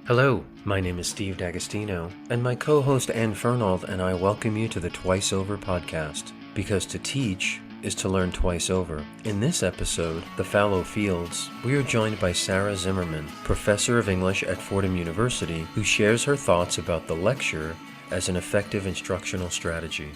Hello, my name is Steve D'Agostino, and my co-host Ann Fernald and I welcome you to the Twice Over podcast, because to teach is to learn twice over. In this episode, The Fallow Fields, we are joined by Sarah Zimmerman, professor of English at Fordham University, who shares her thoughts about the lecture as an effective instructional strategy.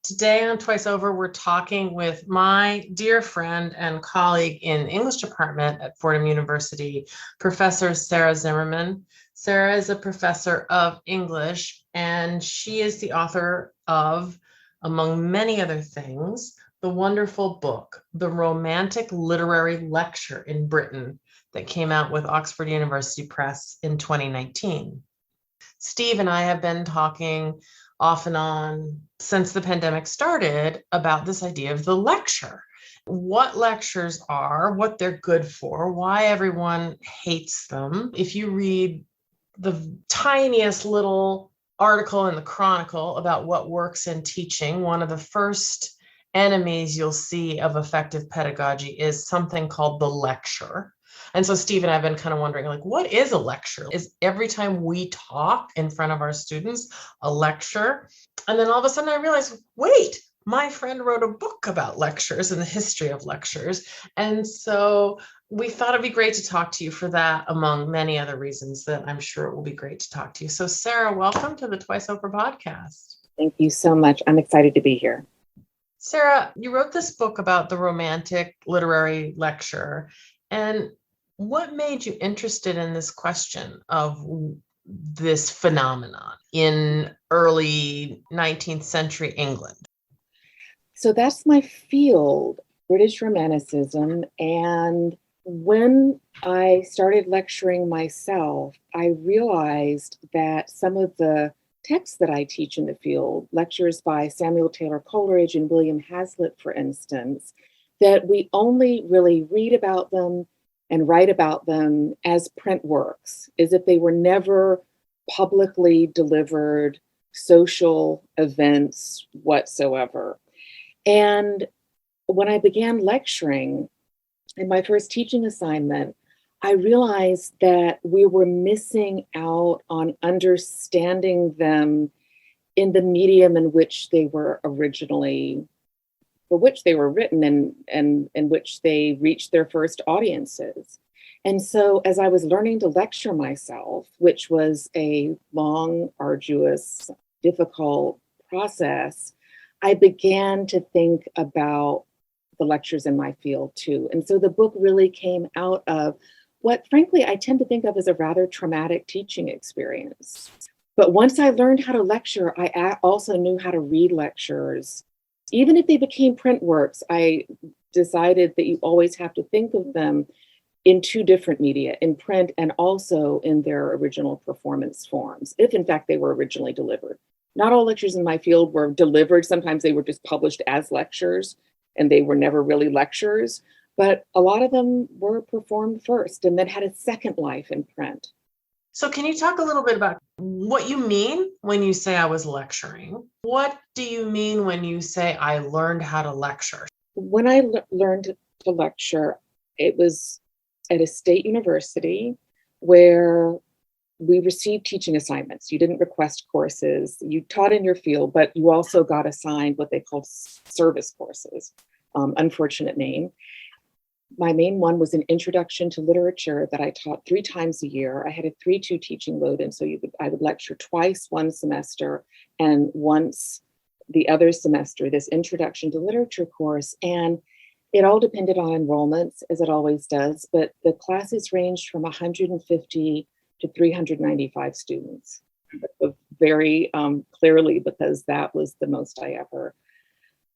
Today on Twice Over, we're talking with my dear friend and colleague in English department at Fordham University, Professor Sarah Zimmerman. Sarah is a professor of English, and she is the author of, among many other things, the wonderful book, The Romantic Literary Lecture in Britain, that came out with Oxford University Press in 2019. Steve and I have been talking off and on since the pandemic started about this idea of the lecture. What lectures are, what they're good for, why everyone hates them. If you read the tiniest little article in the Chronicle about what works in teaching, one of the first enemies you'll see of effective pedagogy is something called the lecture. And so Steve and I have been kind of wondering, what is a lecture? Is every time we talk in front of our students a lecture? And then all of a sudden I realized, wait, my friend wrote a book about lectures and the history of lectures. And so we thought it'd be great to talk to you for that, among many other reasons that I'm sure it will be great to talk to you. So Sarah, welcome to the Twice Over podcast. Thank you so much. I'm excited to be here. Sarah, you wrote this book about the romantic literary lecture. And what made you interested in this question of this phenomenon in early 19th century England? So that's my field, British Romanticism. And when I started lecturing myself, I realized that some of the texts that I teach in the field, lectures by Samuel Taylor Coleridge and William Hazlitt, for instance, that we only really read about them and write about them as print works, as if they were never publicly delivered social events whatsoever. And when I began lecturing in my first teaching assignment, I realized that we were missing out on understanding them in the medium in which they were originally, for which they were written and in which they reached their first audiences. And so as I was learning to lecture myself, which was a long, arduous, difficult process, I began to think about the lectures in my field too. And so the book really came out of what, frankly, I tend to think of as a rather traumatic teaching experience. But once I learned how to lecture, I also knew how to read lectures. Even if they became print works, I decided that you always have to think of them in two different media, in print and also in their original performance forms, if in fact they were originally delivered. Not all lectures in my field were delivered. Sometimes they were just published as lectures and they were never really lectures, but a lot of them were performed first and then had a second life in print. So can you talk a little bit about what you mean when you say I was lecturing? What do you mean when you say I learned how to lecture? When I learned to lecture, it was at a state university where we received teaching assignments. You didn't request courses. You taught in your field, but you also got assigned what they called service courses, unfortunate name. My main one was an introduction to literature that I taught 3 times a year. I had a 3-2 teaching load, and so I would lecture twice one semester and once the other semester, this introduction to literature course. And it all depended on enrollments, as it always does, but the classes ranged from 150 to 395 students, very clearly, because that was the most I ever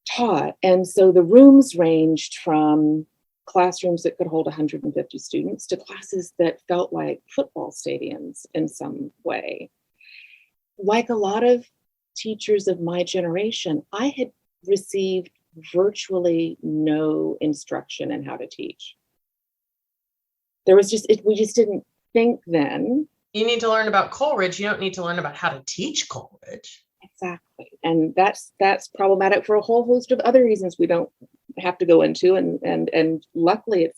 taught. And so the rooms ranged from classrooms that could hold 150 students to classes that felt like football stadiums in some way. Like a lot of teachers of my generation, I had received virtually no instruction in how to teach. There was we just didn't think then. You need to learn about Coleridge. You don't need to learn about how to teach Coleridge. Exactly. And that's problematic for a whole host of other reasons we don't have to go into, and luckily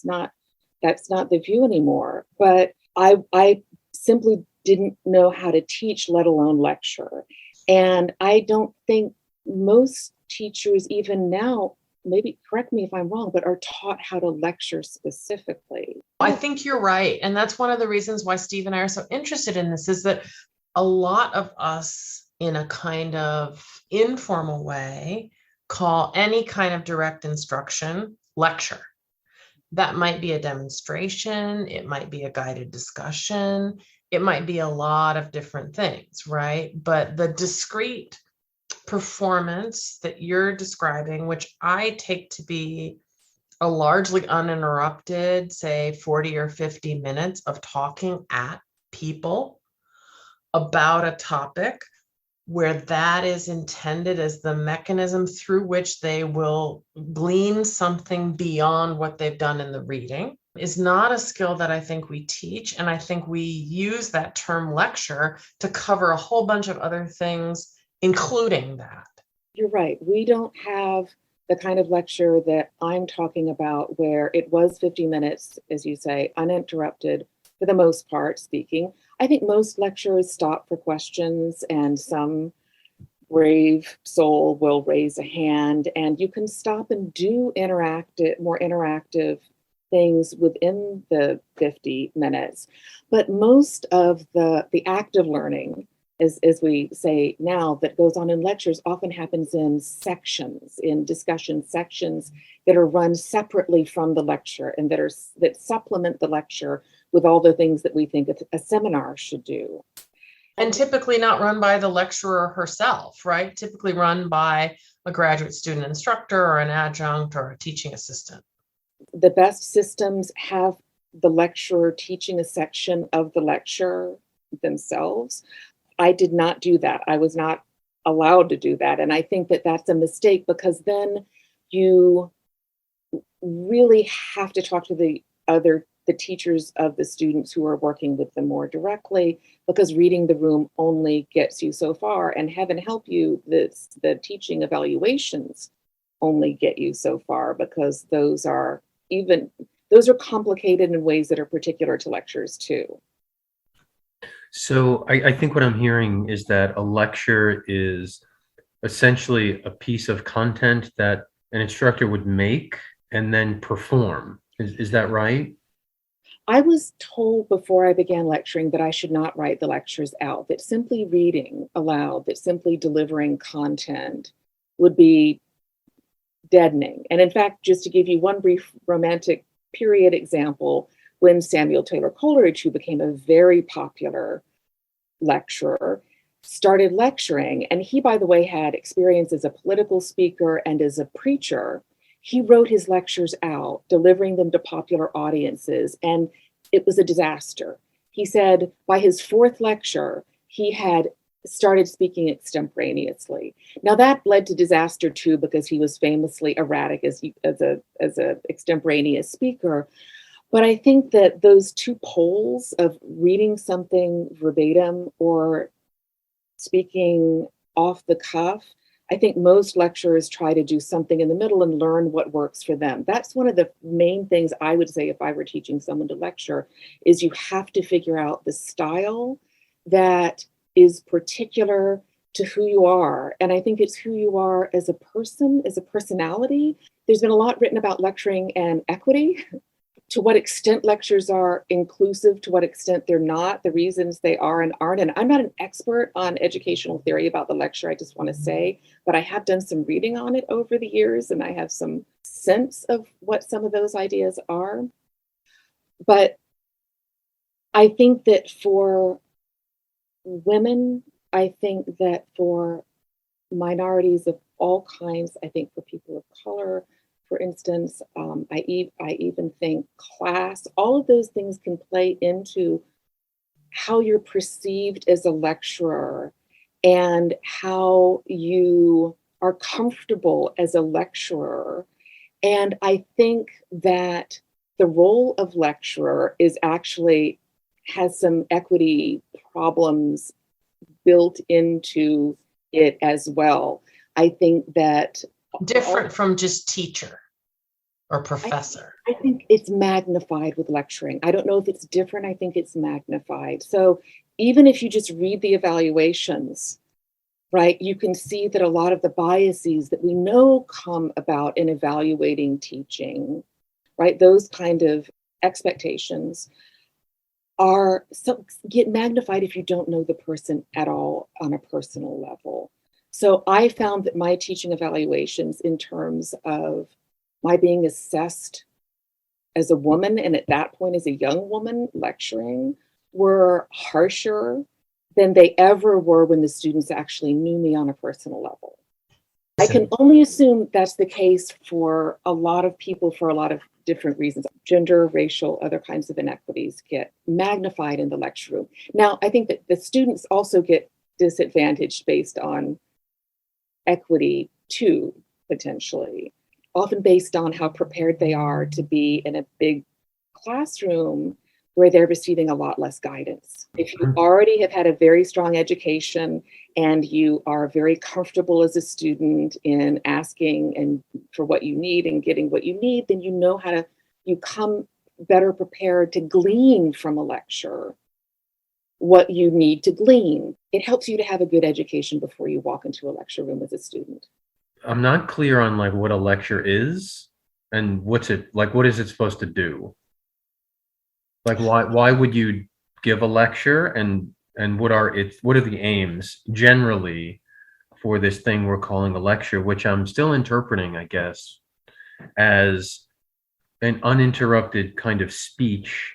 that's not the view anymore. But I simply didn't know how to teach, let alone lecture. And I don't think most teachers, even now, maybe correct me if I'm wrong, but are taught how to lecture specifically. I think you're right. And that's one of the reasons why Steve and I are so interested in this, is that a lot of us, in a kind of informal way, call any kind of direct instruction lecture. That might be a demonstration, it might be a guided discussion, it might be a lot of different things, right? But the discrete performance that you're describing, which I take to be a largely uninterrupted, say 40 or 50 minutes of talking at people about a topic, where that is intended as the mechanism through which they will glean something beyond what they've done in the reading, is not a skill that I think we teach. And I think we use that term lecture to cover a whole bunch of other things, including that. You're right. We don't have the kind of lecture that I'm talking about, where it was 50 minutes, as you say, uninterrupted for the most part speaking. I think most lecturers stop for questions, and some brave soul will raise a hand, and you can stop and do more interactive things within the 50 minutes. But most of the active learning, as we say now, that goes on in lectures often happens in sections, in discussion sections that are run separately from the lecture, and that supplement the lecture with all the things that we think a seminar should do. And typically not run by the lecturer herself, right? Typically run by a graduate student instructor or an adjunct or a teaching assistant. The best systems have the lecturer teaching a section of the lecture themselves. I did not do that. I was not allowed to do that. And I think that that's a mistake, because then you really have to talk to the teachers of the students who are working with them more directly, because reading the room only gets you so far, and heaven help you, the teaching evaluations only get you so far, because those are complicated in ways that are particular to lectures too. So I think what I'm hearing is that a lecture is essentially a piece of content that an instructor would make and then perform. Is that right? I was told before I began lecturing that I should not write the lectures out, that simply reading aloud, that simply delivering content would be deadening. And in fact, just to give you one brief romantic period example, when Samuel Taylor Coleridge, who became a very popular lecturer, started lecturing, and he, by the way, had experience as a political speaker and as a preacher, he wrote his lectures out, delivering them to popular audiences, and it was a disaster. He said by his fourth lecture, he had started speaking extemporaneously. Now that led to disaster too, because he was famously erratic as a extemporaneous speaker. But I think that those two poles of reading something verbatim or speaking off the cuff, I think most lecturers try to do something in the middle and learn what works for them. That's one of the main things I would say if I were teaching someone to lecture, is you have to figure out the style that is particular to who you are. And I think it's who you are as a person, as a personality. There's been a lot written about lecturing and equity. To what extent lectures are inclusive, to what extent they're not, the reasons they are and aren't. And I'm not an expert on educational theory about the lecture, I just want to say, but I have done some reading on it over the years, and I have some sense of what some of those ideas are. But I think that for women, I think that for minorities of all kinds, I think for people of color, for instance, I even think class, all of those things can play into how you're perceived as a lecturer and how you are comfortable as a lecturer. And I think that the role of lecturer has some equity problems built into it as well. I think that different from just teacher. or professor? I think it's magnified with lecturing. I don't know if it's different. I think it's magnified. So even if you just read the evaluations, right, you can see that a lot of the biases that we know come about in evaluating teaching, right, those kind of expectations get magnified if you don't know the person at all on a personal level. So I found that my teaching evaluations, in terms of my being assessed as a woman, and at that point as a young woman lecturing, were harsher than they ever were when the students actually knew me on a personal level. I can only assume that's the case for a lot of people for a lot of different reasons. Gender, racial, other kinds of inequities get magnified in the lecture room. Now, I think that the students also get disadvantaged based on equity too, potentially, often based on how prepared they are to be in a big classroom where they're receiving a lot less guidance. If you already have had a very strong education and you are very comfortable as a student in asking and for what you need and getting what you need, then you come better prepared to glean from a lecture what you need to glean. It helps you to have a good education before you walk into a lecture room as a student. I'm not clear on like what a lecture is and what is it supposed to do? Like why would you give a lecture, and what are the aims generally for this thing we're calling a lecture, which I'm still interpreting, I guess, as an uninterrupted kind of speech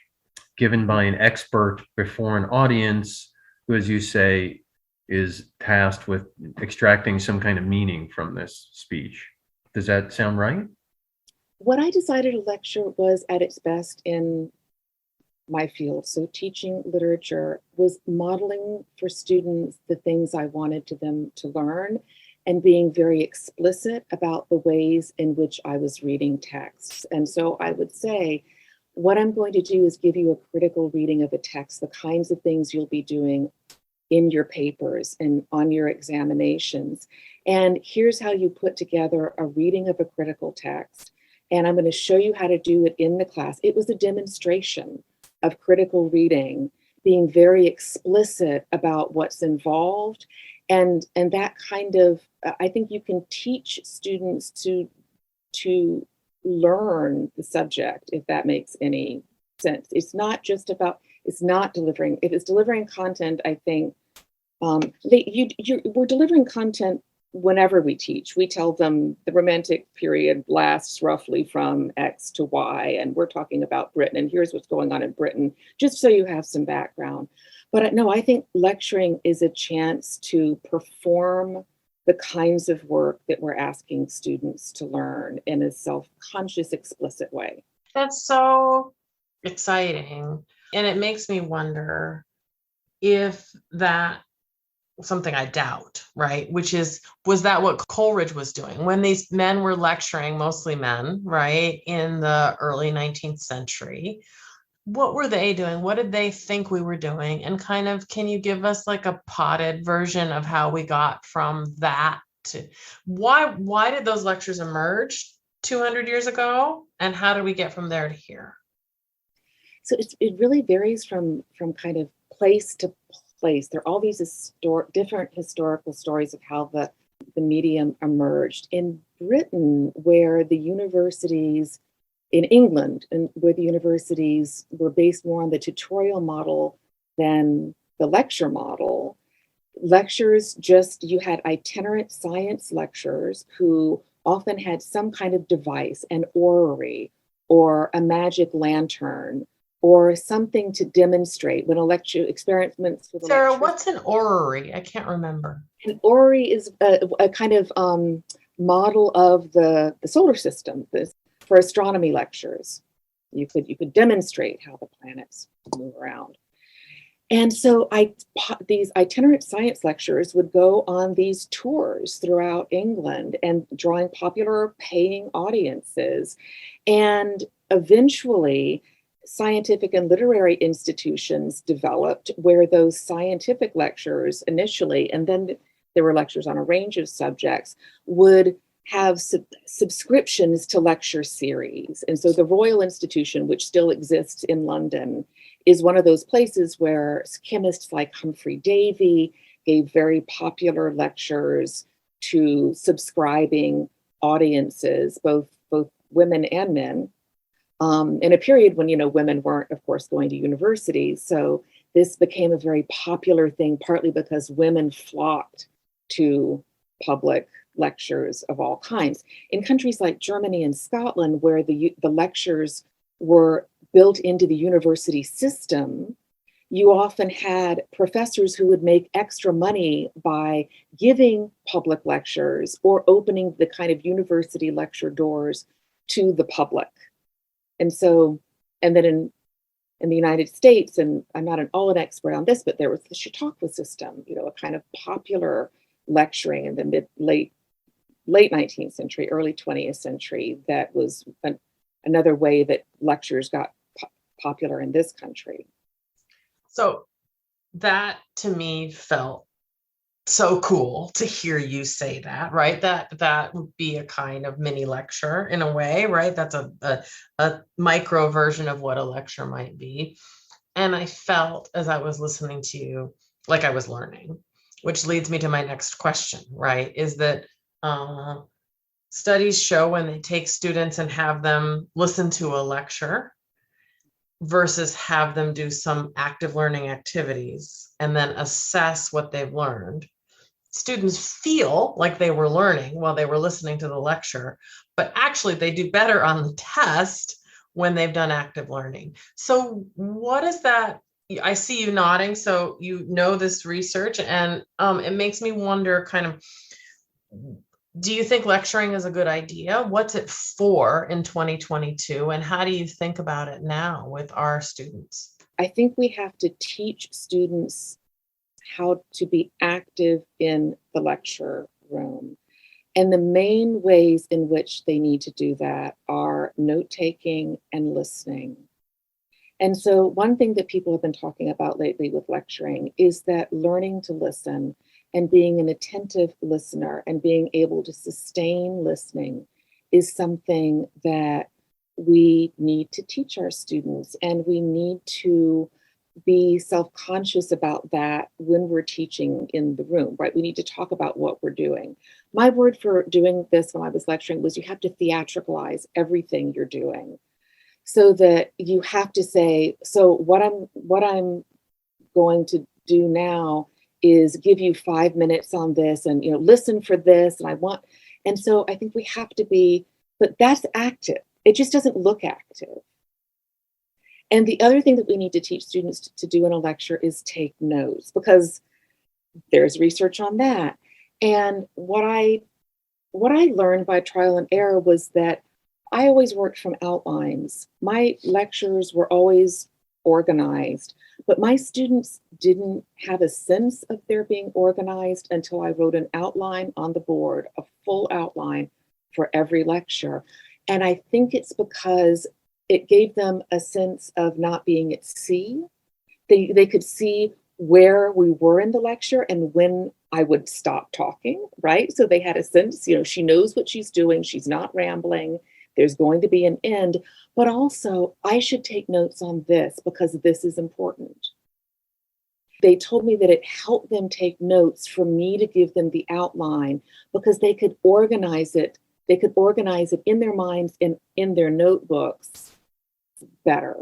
given by an expert before an audience who, as you say, is tasked with extracting some kind of meaning from this speech. Does that sound right? What I decided a lecture was at its best in my field, so teaching literature, was modeling for students the things I wanted them to learn and being very explicit about the ways in which I was reading texts. And so I would say, what I'm going to do is give you a critical reading of a text, the kinds of things you'll be doing in your papers and on your examinations. And here's how you put together a reading of a critical text. And I'm going to show you how to do it in the class. It was a demonstration of critical reading, being very explicit about what's involved. And that kind of, I think you can teach students to learn the subject, if that makes any sense. It's not delivering. If it's delivering content, I think we're delivering content whenever we teach. We tell them the Romantic period lasts roughly from X to Y, and we're talking about Britain, and here's what's going on in Britain, just so you have some background. But no, I think lecturing is a chance to perform the kinds of work that we're asking students to learn in a self-conscious, explicit way. That's so exciting. And it makes me wonder if that, something I doubt, right? Was that what Coleridge was doing when these men were lecturing, mostly men, right, in the early 19th century? What were they doing? What did they think we were doing? And kind of, can you give us like a potted version of how we got from that to why did those lectures emerge 200 years ago? And how did we get from there to here? So it really varies from kind of place to place. There are all these different historical stories of how the medium emerged. In Britain, where the universities, in England, and where the universities were based more on the tutorial model than the lecture model, you had itinerant science lecturers who often had some kind of device, an orrery or a magic lantern, or something to demonstrate when experiments with Sarah, lecture. what's an orrery? I can't remember. An orrery is a kind of model of the solar system for astronomy lectures. You could demonstrate how the planets move around. And so these itinerant science lecturers would go on these tours throughout England and drawing popular paying audiences. And eventually, scientific and literary institutions developed where those scientific lectures initially, and then there were lectures on a range of subjects, would have subscriptions to lecture series. And so the Royal Institution, which still exists in London, is one of those places where chemists like Humphrey Davy gave very popular lectures to subscribing audiences, both women and men, in a period when, women weren't, of course, going to university. So this became a very popular thing, partly because women flocked to public lectures of all kinds. In countries like Germany and Scotland, where the lectures were built into the university system, you often had professors who would make extra money by giving public lectures or opening the kind of university lecture doors to the public. And so, and then in the United States, and I'm not an expert on this, but there was the Chautauqua system, a kind of popular lecturing in the late 19th century, early 20th century, that was another way that lectures got popular in this country. So that to me felt so cool to hear you say that, right? That would be a kind of mini lecture in a way, right? That's a micro version of what a lecture might be. And I felt as I was listening to you, like I was learning, which leads me to my next question, right? Is that studies show when they take students and have them listen to a lecture versus have them do some active learning activities and then assess what they've learned, students feel like they were learning while they were listening to the lecture, but actually they do better on the test when they've done active learning. So what is that? I see you nodding, so you know this research, and it makes me wonder kind of, do you think lecturing is a good idea? What's it for in 2022? And how do you think about it now with our students? I think we have to teach students how to be active in the lecture room. And the main ways in which they need to do that are note-taking and listening. And so one thing that people have been talking about lately with lecturing is that learning to listen and being an attentive listener and being able to sustain listening is something that we need to teach our students. And we need to be self-conscious about that when we're teaching in the room, right? We need to talk about what we're doing. My word for doing this when I was lecturing was you have to theatricalize everything you're doing, so that you have to say, so what I'm going to do now is give you 5 minutes on this and listen for this, and so I think we have to be, but that's active. It just doesn't look active. And the other thing that we need to teach students to do in a lecture is take notes, because there's research on that. And what I learned by trial and error was that I always worked from outlines. My lectures were always organized, but my students didn't have a sense of their being organized until I wrote an outline on the board, a full outline for every lecture. And I think it's because it gave them a sense of not being at sea. They could see where we were in the lecture and when I would stop talking, right? So they had a sense, she knows what she's doing. She's not rambling. There's going to be an end, but also I should take notes on this because this is important. They told me that it helped them take notes for me to give them the outline because they could organize it. They could organize it in their minds and in their notebooks better.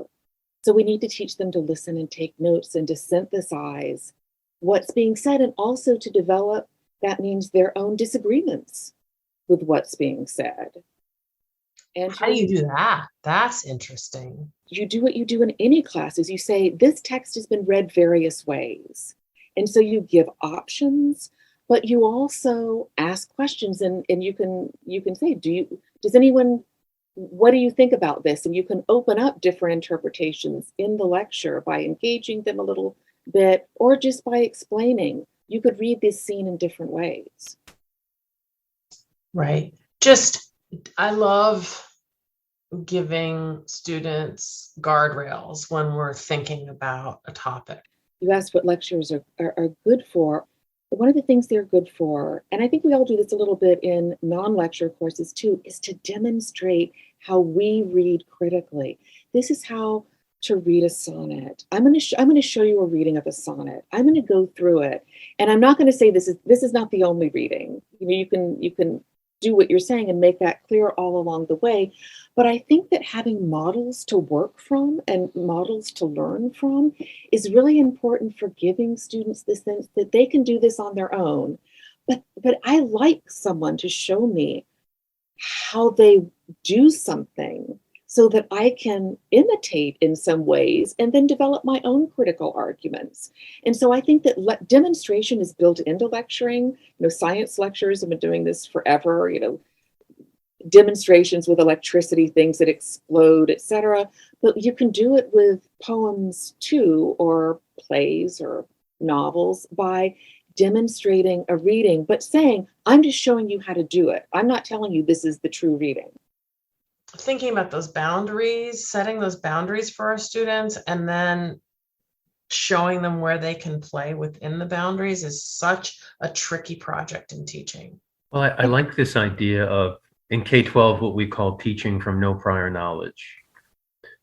So we need to teach them to listen and take notes and to synthesize what's being said, and also to develop, that means, their own disagreements with what's being said. And how do you do that? That's interesting. You do what you do in any classes. You say, this text has been read various ways. And so you give options, but you also ask questions, and you can say, what do you think about this? And you can open up different interpretations in the lecture by engaging them a little bit, or just by explaining. You could read this scene in different ways. Right. I love giving students guardrails when we're thinking about a topic. You asked what lectures are good for. one of the things they're good for, and I think we all do this a little bit in non-lecture courses too, is to demonstrate how we read critically. This is how to read a sonnet. I'm going to show you a reading of a sonnet. I'm going to go through it, and I'm not going to say this is not the only reading. You can do what you're saying and make that clear all along the way. But I think that having models to work from and models to learn from is really important for giving students the sense that they can do this on their own. But I like someone to show me how they do something so that I can imitate in some ways and then develop my own critical arguments. And so I think that demonstration is built into lecturing. Science lectures have been doing this forever, demonstrations with electricity, things that explode, etc. But you can do it with poems too, or plays or novels, by demonstrating a reading, but saying, I'm just showing you how to do it. I'm not telling you this is the true reading. Thinking about those boundaries, setting those boundaries for our students, and then showing them where they can play within the boundaries is such a tricky project in teaching. Well, I like this idea of, in K-12, what we call teaching from no prior knowledge.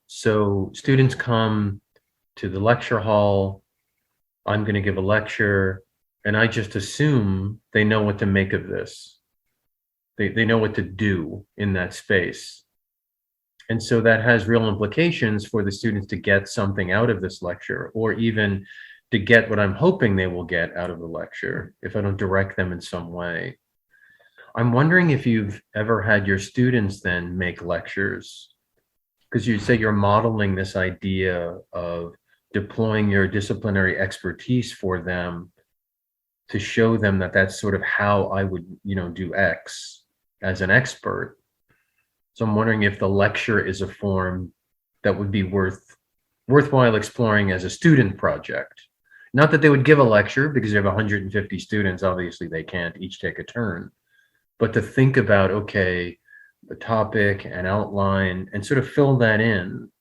So students come to the lecture hall, I'm going to give a lecture, and I just assume they know what to make of this. They know what to do in that space. And so that has real implications for the students to get something out of this lecture, or even to get what I'm hoping they will get out of the lecture if I don't direct them in some way. I'm wondering if you've ever had your students then make lectures, because you say you're modeling this idea of deploying your disciplinary expertise for them to show them that that's sort of how I would, do X as an expert. So I'm wondering if the lecture is a form that would be worthwhile exploring as a student project. Not that they would give a lecture, because you have 150 students, obviously they can't each take a turn, but to think about, okay, the topic and outline and sort of fill that in,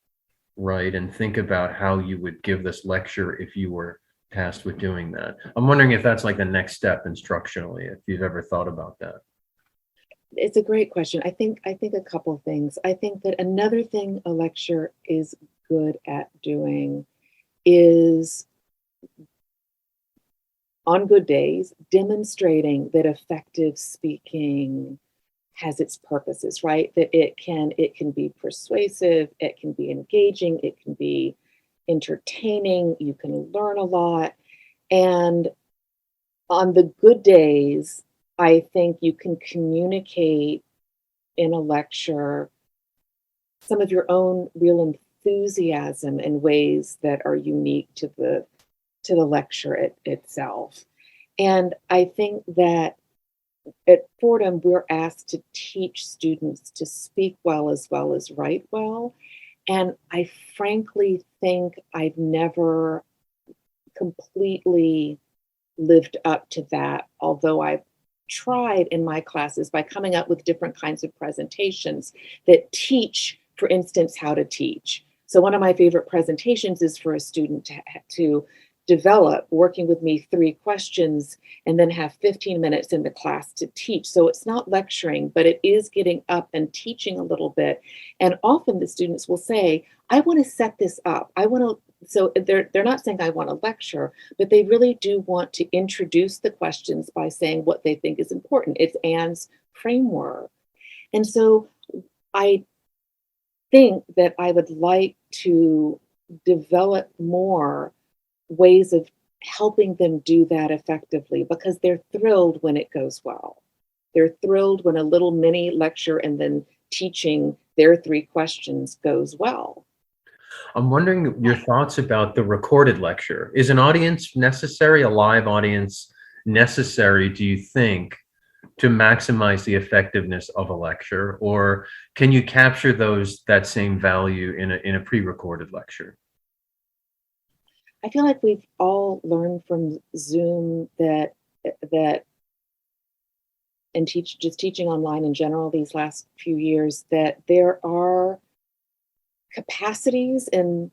right? And think about how you would give this lecture if you were tasked with doing that. I'm wondering if that's like the next step instructionally, if you've ever thought about that. It's a great question. I think a couple of things. I think that another thing a lecture is good at doing is, on good days, demonstrating that effective speaking has its purposes, right? That it can be persuasive, it can be engaging, it can be entertaining, you can learn a lot. And on the good days, I think you can communicate in a lecture some of your own real enthusiasm in ways that are unique to the lecture itself. And I think that at Fordham, we're asked to teach students to speak well as write well. And I frankly think I've never completely lived up to that, although I've tried in my classes by coming up with different kinds of presentations that teach, for instance, how to teach. So one of my favorite presentations is for a student to develop, working with me, 3 questions and then have 15 minutes in the class to teach. So it's not lecturing, but it is getting up and teaching a little bit. And often the students will say, I want to set this up. So they're not saying I want to lecture, but they really do want to introduce the questions by saying what they think is important. It's Anne's framework. And so I think that I would like to develop more ways of helping them do that effectively, because they're thrilled when it goes well. They're thrilled when a little mini lecture and then teaching their 3 questions goes well. I'm wondering your thoughts about the recorded lecture. Is an audience necessary, a live audience necessary, do you think, to maximize the effectiveness of a lecture? Or can you capture that same value in a pre-recorded lecture? I feel like we've all learned from Zoom that and teaching online in general these last few years, that there are capacities in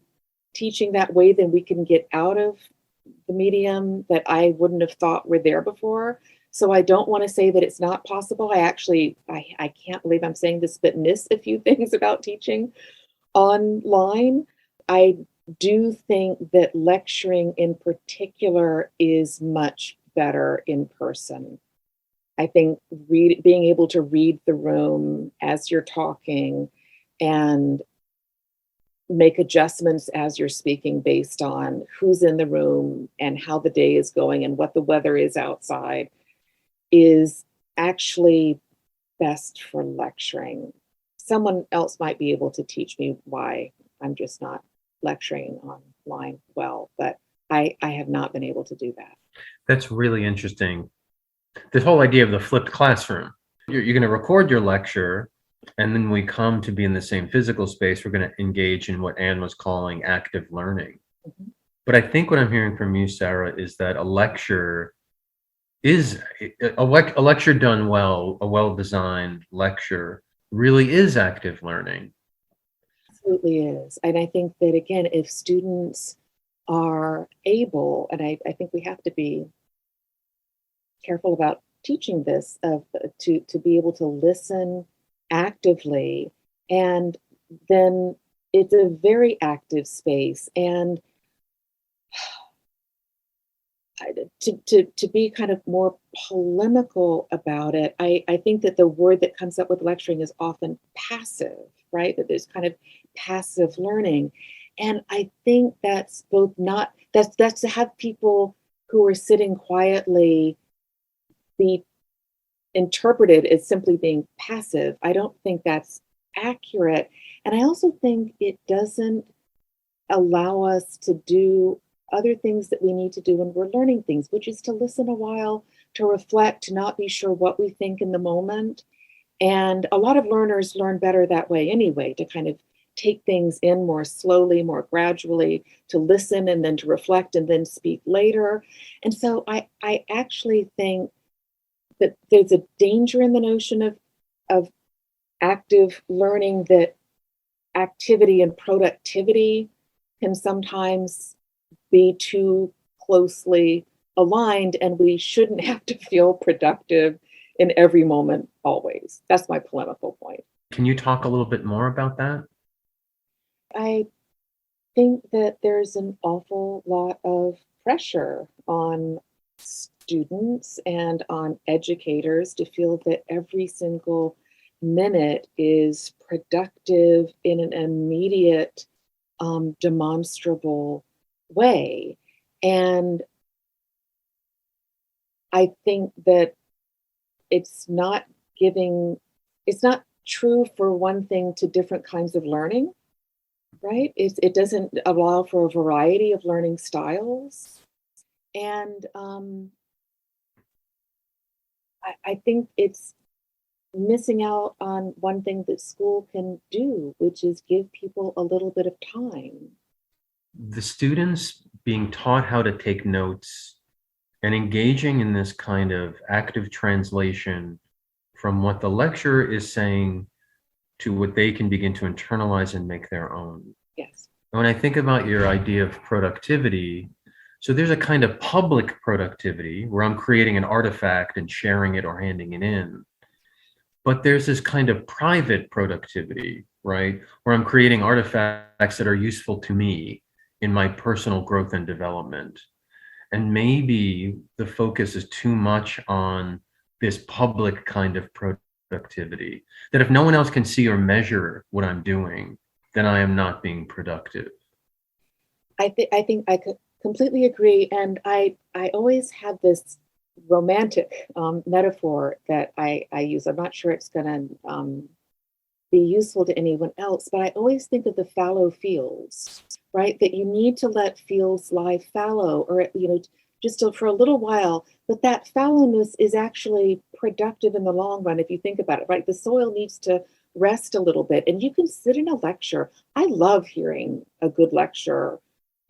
teaching that way that we can get out of the medium that I wouldn't have thought were there before. So I don't want to say that it's not possible. I can't believe I'm saying this, but miss a few things about teaching online. I do think that lecturing in particular is much better in person. I think being able to read the room as you're talking and make adjustments as you're speaking based on who's in the room and how the day is going and what the weather is outside is actually best for lecturing. Someone else might be able to teach me why I'm just not lecturing online well, but I have not been able to do that. That's really interesting. This whole idea of the flipped classroom. You're going to record your lecture, and then we come to be in the same physical space. We're going to engage in what Anne was calling active learning. Mhm. But I think what I'm hearing from you, Sarah, is that a lecture is a lecture done well, a well-designed lecture really is active learning. Absolutely is. And I think that, again, if students are able, and I think we have to be careful about teaching this, to be able to listen actively, and then it's a very active space. And to be kind of more polemical about it, I think that the word that comes up with lecturing is often passive, right? That there's kind of passive learning. And I think that's both not, that's to have people who are sitting quietly be interpreted as simply being passive. I don't think that's accurate. And I also think it doesn't allow us to do other things that we need to do when we're learning things, which is to listen a while, to reflect, to not be sure what we think in the moment. And a lot of learners learn better that way anyway, to kind of take things in more slowly, more gradually, to listen and then to reflect and then speak later. And so I actually think that there's a danger in the notion of active learning, that activity and productivity can sometimes be too closely aligned, and we shouldn't have to feel productive in every moment always. That's my polemical point. Can you talk a little bit more about that? I think that there's an awful lot of pressure on students and on educators to feel that every single minute is productive in an immediate, demonstrable way. And I think that it's not true for one thing to different kinds of learning, right? It doesn't allow for a variety of learning styles. And I think it's missing out on one thing that school can do, which is give people a little bit of time. The students being taught how to take notes and engaging in this kind of active translation from what the lecturer is saying to what they can begin to internalize and make their own. Yes. When I think about your idea of productivity, so there's a kind of public productivity where I'm creating an artifact and sharing it or handing it in. But there's this kind of private productivity, right? Where I'm creating artifacts that are useful to me in my personal growth and development. And maybe the focus is too much on this public kind of productivity, that if no one else can see or measure what I'm doing, then I am not being productive. I think I could completely agree. And I always have this romantic metaphor that I use. I'm not sure it's going to be useful to anyone else, but I always think of the fallow fields, right? That you need to let fields lie fallow, or just for a little while. But that fallowness is actually productive in the long run, if you think about it, right? The soil needs to rest a little bit, and you can sit in a lecture. I love hearing a good lecture,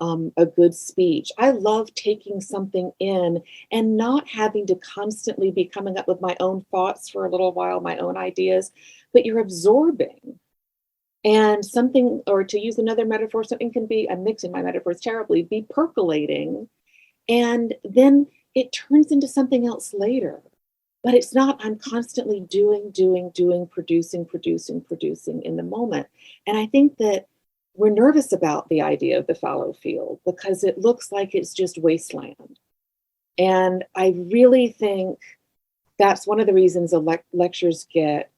a good speech. I love taking something in and not having to constantly be coming up with my own thoughts for a little while, my own ideas, but you're absorbing. And something, or to use another metaphor, something can be, I'm mixing my metaphors terribly, be percolating. And then it turns into something else later. But it's not, I'm constantly doing, producing in the moment. And I think that we're nervous about the idea of the fallow field because it looks like it's just wasteland. And I really think that's one of the reasons lectures get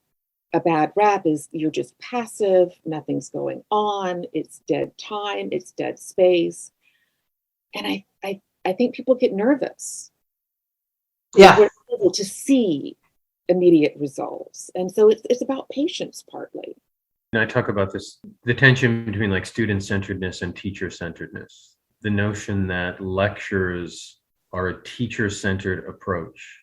a bad rap is you're just passive, nothing's going on, it's dead time, it's dead space. And I think people get nervous. Yeah. We're able to see immediate results. And so it's about patience partly. And I talk about this, the tension between like student-centeredness and teacher-centeredness. The notion that lectures are a teacher-centered approach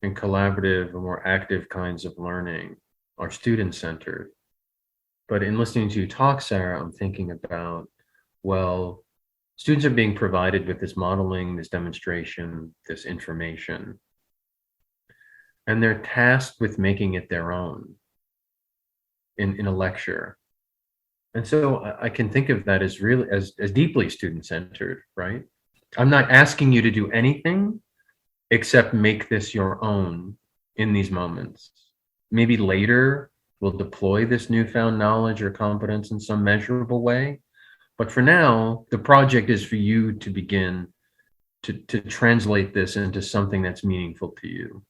and collaborative and more active kinds of learning are student-centered. But in listening to you talk, Sarah, I'm thinking about, well, students are being provided with this modeling, this demonstration, this information, and they're tasked with making it their own in a lecture. And so I can think of that as really as deeply student-centered, right? I'm not asking you to do anything except make this your own in these moments. Maybe later we'll deploy this newfound knowledge or competence in some measurable way. But for now, the project is for you to begin to translate this into something that's meaningful to you.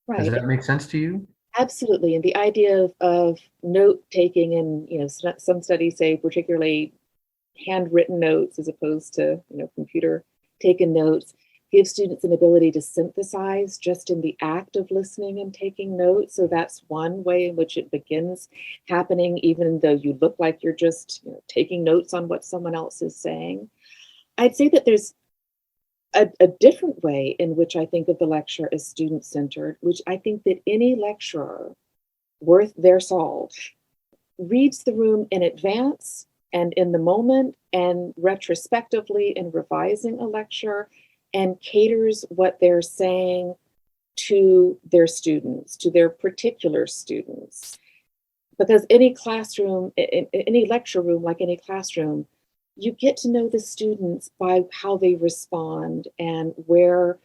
Right. Does that make sense to you? Absolutely. And the idea of note taking, and some studies say particularly handwritten notes as opposed to computer taken notes, gives students an ability to synthesize just in the act of listening and taking notes. So that's one way in which it begins happening, even though you look like you're just taking notes on what someone else is saying. I'd say that there's a different way in which I think of the lecture as student-centered, which I think that any lecturer worth their salt reads the room in advance and in the moment and retrospectively in revising a lecture and caters what they're saying to their students, to their particular students. Because any classroom, any lecture room, like any classroom, you get to know the students by how they respond and when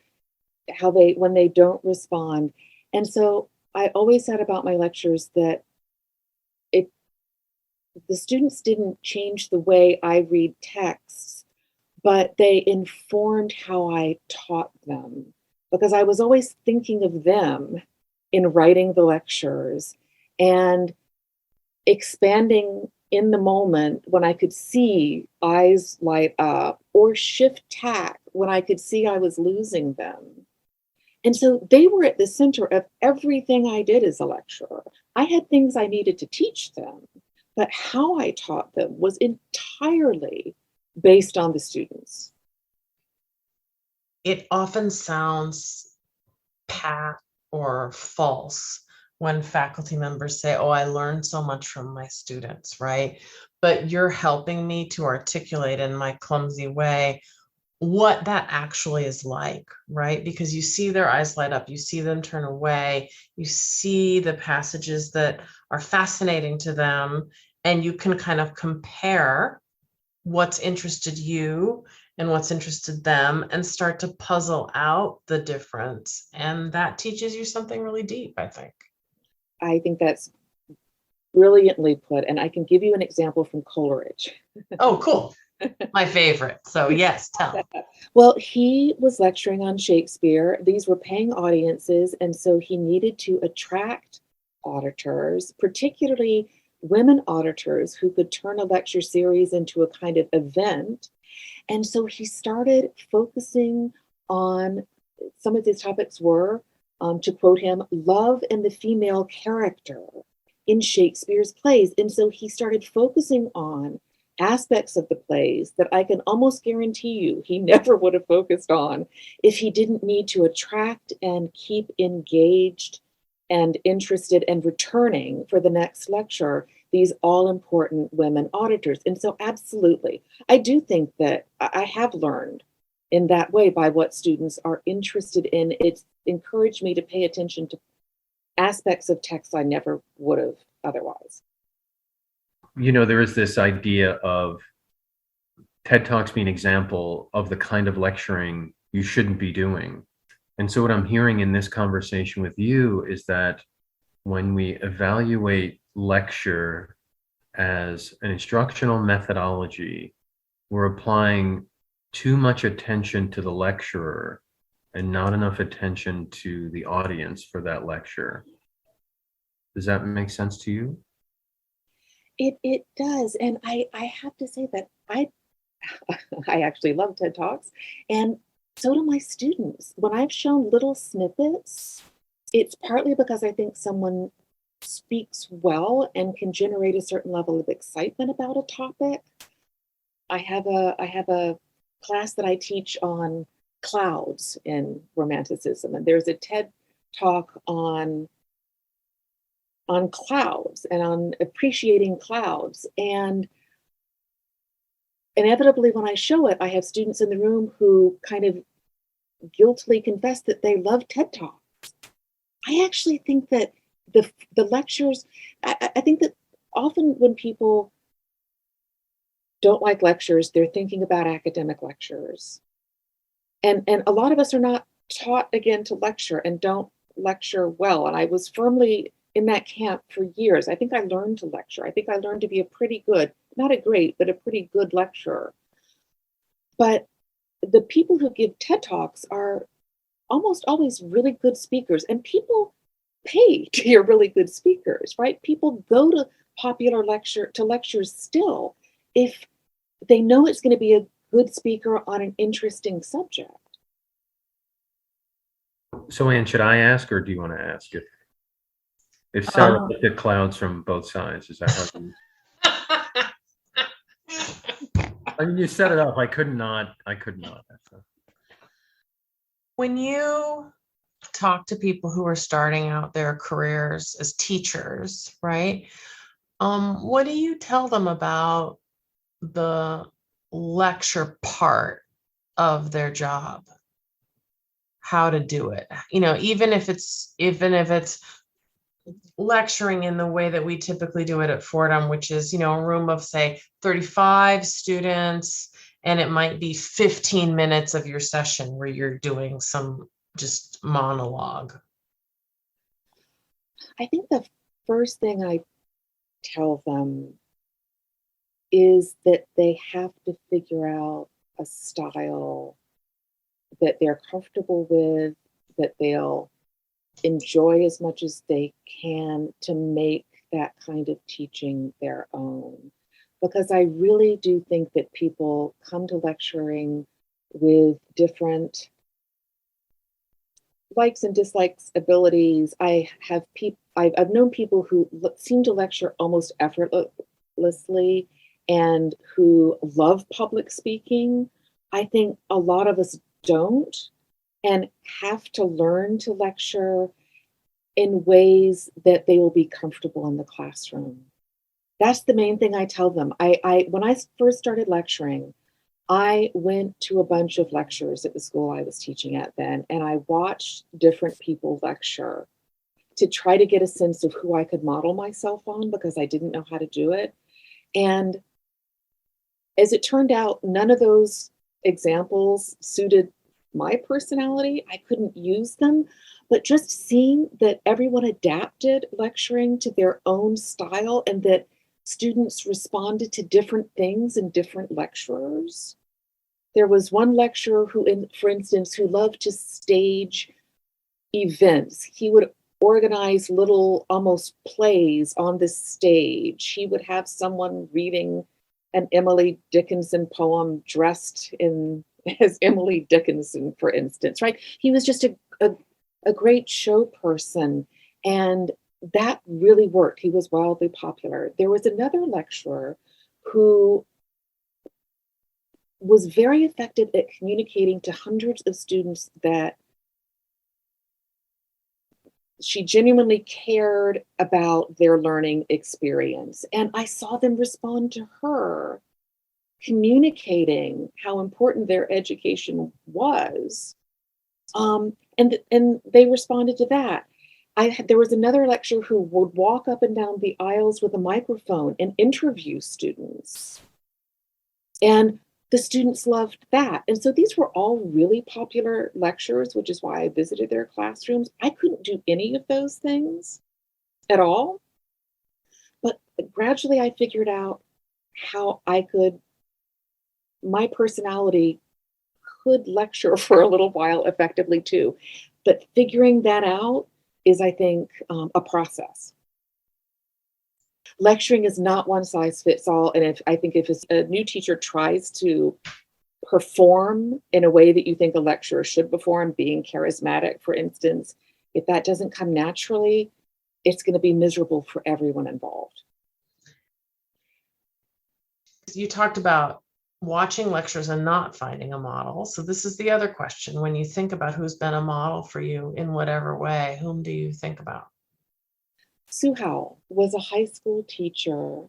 they don't respond. And so I always said about my lectures that the students didn't change the way I read texts, but they informed how I taught them, because I was always thinking of them in writing the lectures and expanding in the moment when I could see eyes light up, or shift tack when I could see I was losing them. And so they were at the center of everything I did as a lecturer. I had things I needed to teach them, but how I taught them was entirely based on the students. It often sounds pat or false when faculty members say, oh, I learned so much from my students, right? But you're helping me to articulate in my clumsy way what that actually is like, right? Because you see their eyes light up, you see them turn away, you see the passages that are fascinating to them, and you can kind of compare what's interested you and what's interested them and start to puzzle out the difference. And that teaches you something really deep, I think. I think that's brilliantly put. And I can give you an example from Coleridge. Oh, cool. My favorite. So yes, tell. Well, he was lecturing on Shakespeare. These were paying audiences, and so he needed to attract auditors, particularly women auditors who could turn a lecture series into a kind of event. And so he started focusing on, some of his topics were, to quote him, love and the female character in Shakespeare's plays. And so he started focusing on aspects of the plays that I can almost guarantee you he never would have focused on if he didn't need to attract and keep engaged and interested and returning for the next lecture these all-important women auditors. And so absolutely, I do think that I have learned in that way by what students are interested in. It's encouraged me to pay attention to aspects of text I never would have otherwise. There is this idea of TED Talks be an example of the kind of lecturing you shouldn't be doing. And so what I'm hearing in this conversation with you is that when we evaluate lecture as an instructional methodology, we're applying too much attention to the lecturer and not enough attention to the audience for that lecture. Does that make sense to you? It does. And I have to say that I I actually love TED Talks, and so do my students. When I've shown little snippets, it's partly because I think someone speaks well and can generate a certain level of excitement about a topic. I have a class that I teach on clouds in romanticism, and there's a TED talk on clouds and on appreciating clouds. And inevitably, when I show it, I have students in the room who kind of guiltily confess that they love TED Talks. I actually think that the lectures, I think that often when people don't like lectures, they're thinking about academic lectures. And a lot of us are not taught again to lecture and don't lecture well. And I was firmly in that camp for years. I think I learned to lecture. I think I learned to be a pretty good, not a great, but a pretty good lecturer. But the people who give TED Talks are almost always really good speakers, and people pay to hear really good speakers, right? People go to lectures still if they know it's going to be a good speaker on an interesting subject. So Anne, should I ask, or do you want to ask if Sarah looked at clouds from both sides? Is that how you? I mean, you set it up. I could not. When you talk to people who are starting out their careers as teachers, right? What do you tell them about the lecture part of their job? How to do it? Even if it's lecturing in the way that we typically do it at Fordham, which is, a room of, say, 35 students, and it might be 15 minutes of your session where you're doing some just monologue. I think the first thing I tell them is that they have to figure out a style that they're comfortable with, that they'll enjoy as much as they can, to make that kind of teaching their own. Because I really do think that people come to lecturing with different likes and dislikes, abilities. I've known people who seem to lecture almost effortlessly and who love public speaking. I think a lot of us don't, and have to learn to lecture in ways that they will be comfortable in the classroom. That's the main thing I tell them. When I first started lecturing, I went to a bunch of lectures at the school I was teaching at then, and I watched different people lecture to try to get a sense of who I could model myself on, because I didn't know how to do it. And as it turned out, none of those examples suited my personality. I couldn't use them, but just seeing that everyone adapted lecturing to their own style, and that students responded to different things in different lecturers. There was one lecturer who, for instance, who loved to stage events. He would organize little, almost plays on the stage. He would have someone reading an Emily Dickinson poem dressed as Emily Dickinson, for instance, right? He was just a great show person, and that really worked. He was wildly popular. There was another lecturer who was very effective at communicating to hundreds of students that she genuinely cared about their learning experience. And I saw them respond to her, communicating how important their education was. And they responded to that. There was another lecturer who would walk up and down the aisles with a microphone and interview students. And the students loved that. And so these were all really popular lectures, which is why I visited their classrooms. I couldn't do any of those things at all. But gradually I figured out how my personality could lecture for a little while effectively too. But figuring that out is, I think, a process. Lecturing is not one size fits all. And if a new teacher tries to perform in a way that you think a lecturer should perform, being charismatic, for instance, if that doesn't come naturally, it's going to be miserable for everyone involved. You talked about watching lectures and not finding a model. So this is the other question. When you think about who's been a model for you in whatever way, whom do you think about? Sue Howell was a high school teacher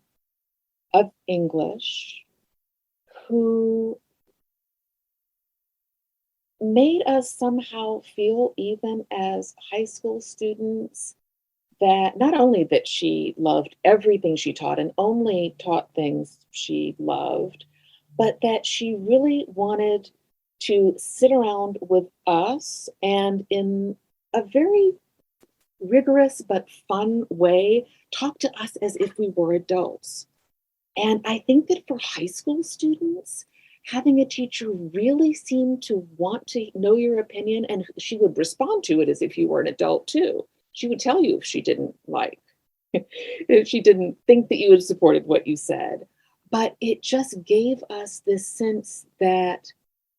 of English who made us somehow feel, even as high school students, that not only that she loved everything she taught and only taught things she loved, but that she really wanted to sit around with us and in a very rigorous but fun way talk to us as if we were adults. And I think that for high school students, having a teacher really seem to want to know your opinion, and she would respond to it as if you were an adult too. She would tell you if she didn't if she didn't think that you had supported what you said. But it just gave us this sense that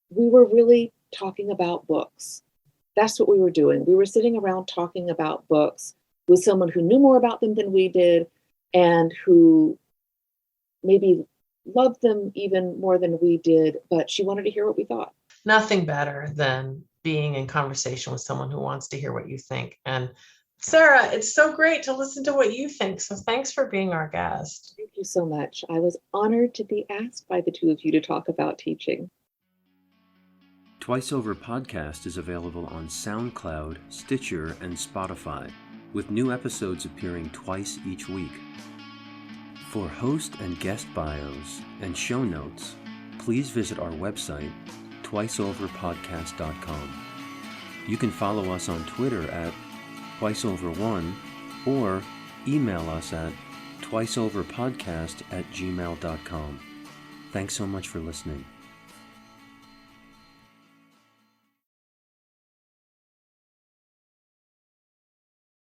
we were really talking about books. That's what we were doing. We were sitting around talking about books with someone who knew more about them than we did and who maybe loved them even more than we did, but she wanted to hear what we thought. Nothing better than being in conversation with someone who wants to hear what you think. And Sarah, it's so great to listen to what you think. So thanks for being our guest. Thank you so much. I was honored to be asked by the two of you to talk about teaching. Twice Over Podcast is available on SoundCloud, Stitcher, and Spotify, with new episodes appearing twice each week. For host and guest bios and show notes, please visit our website, twiceoverpodcast.com. You can follow us on Twitter at twiceover1 or email us at twiceoverpodcast@gmail.com. Thanks so much for listening.